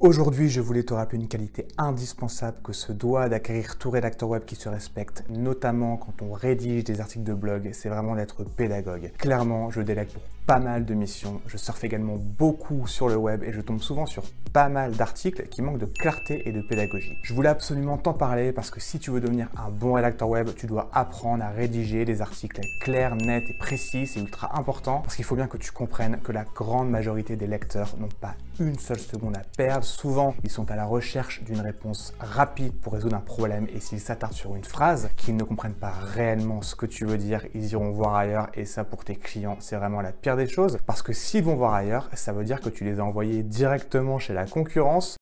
Aujourd'hui, je voulais te rappeler une qualité indispensable que se doit d'acquérir tout rédacteur web qui se respecte, notamment quand on rédige des articles de blog, c'est vraiment d'être pédagogue. Clairement, je délègue pour pas mal de missions, je surfe également beaucoup sur le web et je tombe souvent sur pas mal d'articles qui manquent de clarté et de pédagogie. Je voulais absolument t'en parler parce que si tu veux devenir un bon rédacteur web, tu dois apprendre à rédiger des articles clairs, nets et précis. C'est ultra important parce qu'il faut bien que tu comprennes que la grande majorité des lecteurs n'ont pas une seule seconde à perdre. Souvent, ils sont à la recherche d'une réponse rapide pour résoudre un problème et s'ils s'attardent sur une phrase, qu'ils ne comprennent pas réellement ce que tu veux dire, ils iront voir ailleurs et ça pour tes clients, c'est vraiment la pire des choses parce que s'ils vont voir ailleurs, ça veut dire que tu les as envoyés directement chez la concurrence.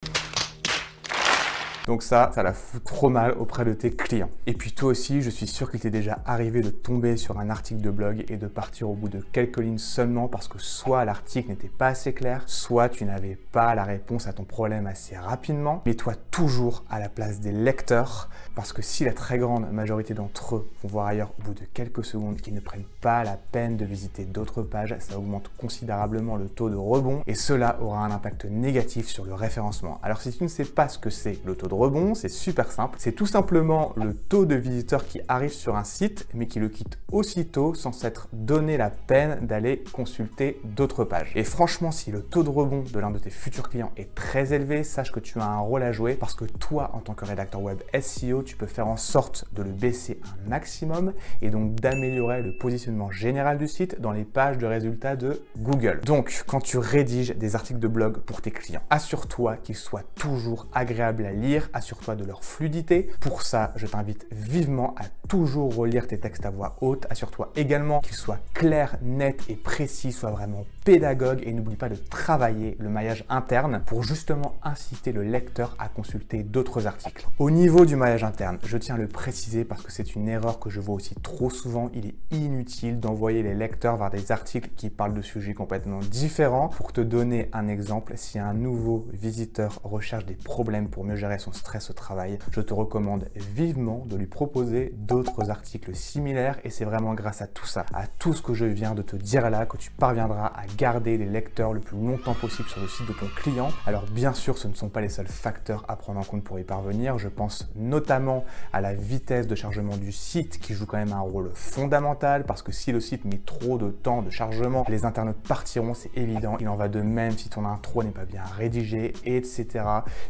Donc ça la fout trop mal auprès de tes clients. Et puis toi aussi, je suis sûr qu'il t'est déjà arrivé de tomber sur un article de blog et de partir au bout de quelques lignes seulement parce que soit l'article n'était pas assez clair, soit tu n'avais pas la réponse à ton problème assez rapidement. Mets-toi toujours à la place des lecteurs parce que si la très grande majorité d'entre eux vont voir ailleurs au bout de quelques secondes, qu'ils ne prennent pas la peine de visiter d'autres pages, ça augmente considérablement le taux de rebond et cela aura un impact négatif sur le référencement. Alors si tu ne sais pas ce que c'est le taux de rebond, c'est super simple. C'est tout simplement le taux de visiteurs qui arrivent sur un site mais qui le quittent aussitôt sans s'être donné la peine d'aller consulter d'autres pages. Et franchement, si le taux de rebond de l'un de tes futurs clients est très élevé, sache que tu as un rôle à jouer parce que toi, en tant que rédacteur web SEO, tu peux faire en sorte de le baisser un maximum et donc d'améliorer le positionnement général du site dans les pages de résultats de Google. Donc, quand tu rédiges des articles de blog pour tes clients, assure-toi qu'ils soient toujours agréables à lire, assure-toi de leur fluidité. Pour ça, je t'invite vivement à toujours relire tes textes à voix haute. Assure-toi également qu'ils soient clairs, nets et précis, soient vraiment pédagogues et n'oublie pas de travailler le maillage interne pour justement inciter le lecteur à consulter d'autres articles. Au niveau du maillage interne, je tiens à le préciser parce que c'est une erreur que je vois aussi trop souvent. Il est inutile d'envoyer les lecteurs vers des articles qui parlent de sujets complètement différents. Pour te donner un exemple, si un nouveau visiteur recherche des problèmes pour mieux gérer son stress au travail, je te recommande vivement de lui proposer d'autres articles similaires et c'est vraiment grâce à tout ça, à tout ce que je viens de te dire là, que tu parviendras à garder les lecteurs le plus longtemps possible sur le site de ton client. Alors bien sûr, ce ne sont pas les seuls facteurs à prendre en compte pour y parvenir. Je pense notamment à la vitesse de chargement du site qui joue quand même un rôle fondamental parce que si le site met trop de temps de chargement, les internautes partiront, c'est évident. Il en va de même si ton intro n'est pas bien rédigé, etc.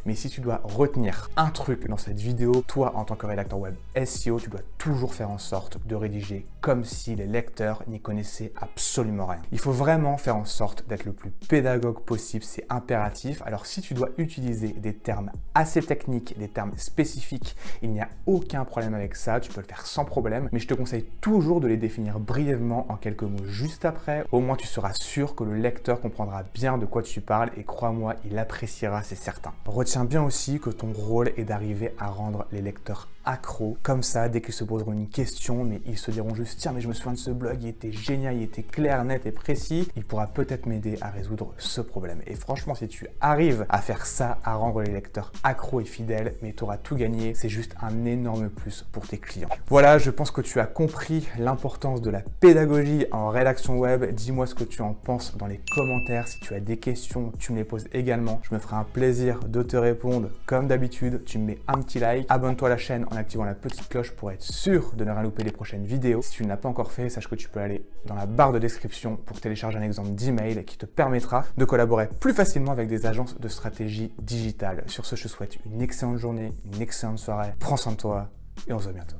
Mais si tu dois retenir un truc dans cette vidéo, toi en tant que rédacteur web SEO, tu dois toujours faire en sorte de rédiger comme si les lecteurs n'y connaissaient absolument rien. Il faut vraiment faire en sorte d'être le plus pédagogue possible, c'est impératif. Alors si tu dois utiliser des termes assez techniques, des termes spécifiques, il n'y a aucun problème avec ça, tu peux le faire sans problème, mais je te conseille toujours de les définir brièvement en quelques mots juste après. Au moins tu seras sûr que le lecteur comprendra bien de quoi tu parles et crois-moi, il appréciera, c'est certain. Retiens bien aussi que ton rôle est d'arriver à rendre les lecteurs accros. Comme ça, dès qu'ils se poseront une question, mais ils se diront juste tiens, mais je me souviens de ce blog, il était génial, il était clair, net et précis, il pourra peut-être m'aider à résoudre ce problème. Et franchement, si tu arrives à faire ça, à rendre les lecteurs accros et fidèles, mais tu auras tout gagné, c'est juste un énorme plus pour tes clients. Voilà, je pense que tu as compris l'importance de la pédagogie en rédaction web. Dis-moi ce que tu en penses dans les commentaires. Si tu as des questions, tu me les poses également. Je me ferai un plaisir de te répondre. Comme d'habitude, tu me mets un petit like, abonne-toi à la chaîne en activant la petite cloche pour être sûr de ne rien louper les prochaines vidéos. Si tu ne l'as pas encore fait, sache que tu peux aller dans la barre de description pour télécharger un exemple d'email qui te permettra de collaborer plus facilement avec des agences de stratégie digitale. Sur ce, je te souhaite une excellente journée, une excellente soirée. Prends soin de toi et on se voit bientôt.